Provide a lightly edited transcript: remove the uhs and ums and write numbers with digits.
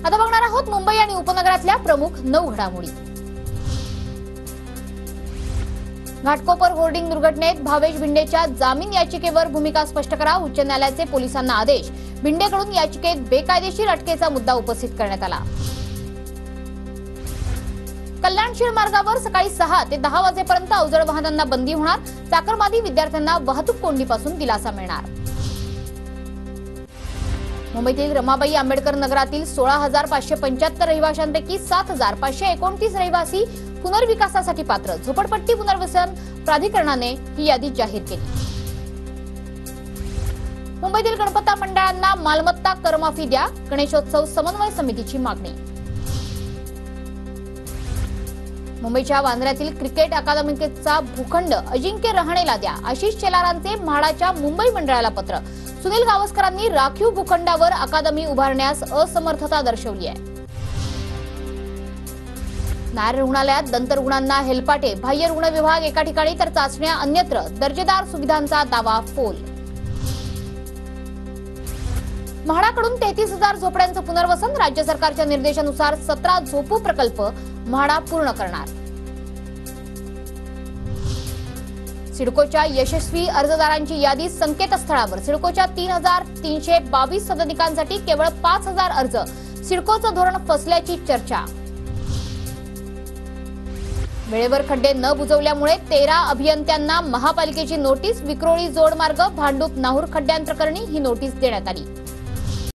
आता बघणार आहोत मुंबई आणि उपनगरातल्या प्रमुख 9 घडामोडी। घाटकोपर होर्डिंग दुर्घटनेत भावेश भिंडेच्या जामीन याचिकेवर भूमिका स्पष्ट करा, उच्च न्यायालयाचे पोलिसांना आदेश। भिंडेकडून याचिकेत बेकायदेशीर अटकेचा मुद्दा उपस्थित करण्यात आला। कल्याण मार्गावर सकाळी 6 ते 10 वाजेपर्यंत अवजड वाहनांना बंदी होणार, चाकरमानी विद्यार्थ्यांना वाहतूक कोंडीपासून दिलासा मिळणार। मुंबईतील रमाबाई आंबेडकर नगरातील 16,575 रहिवाशांपैकी 7,529 रहिवासी पुनर्विकासासाठी पात्र, झोपडपट्टी पुनर्वसन प्राधिकरणाने ही यादी जाहीर केली। मुंबईतील गणपती मंडळांना मालमत्ता करमाफी द्या, गणेशोत्सव समन्वय समितीची मागणी। मुंबईच्या वांद्र्यातील क्रिकेट अकादमीचा भूखंड अजिंक्य रहाणेला द्या, आशिष शेलारांचे म्हाडाच्या मुंबई मंडळाला पत्र। सुनील गावस्करांनी राखीव भूखंडावर अकादमी उभारण्यास असमर्थता दर्शवली आहे। नायर रुग्णालयात दंतरुग्णांना हेलपाटे, बाह्य रुग्ण विभाग एका ठिकाणी तर चाचण्या अन्यत्र, दर्जेदार सुविधांचा दावा फोल। म्हाडाकडून 33,000 झोपड्यांचं पुनर्वसन, राज्य सरकारच्या निर्देशानुसार 17 झोपू प्रकल्प म्हाडा पूर्ण करणार। सिडकोच्या यशस्वी अर्जदारांची यादी संकेतस्थळावर, सिडकोच्या 3,322 सदनिकांसाठी केवळ 5,000 अर्ज, सिडकोचं धोरण फसल्याची चर्चा। वेळेवर खड्डे न बुजवल्यामुळे 13 अभियंत्यांना महापालिकेची नोटीस, विक्रोळी जोडमार्ग भांडूप नाहूर खड्ड्यांप्रकरणी ही नोटीस देण्यात आली।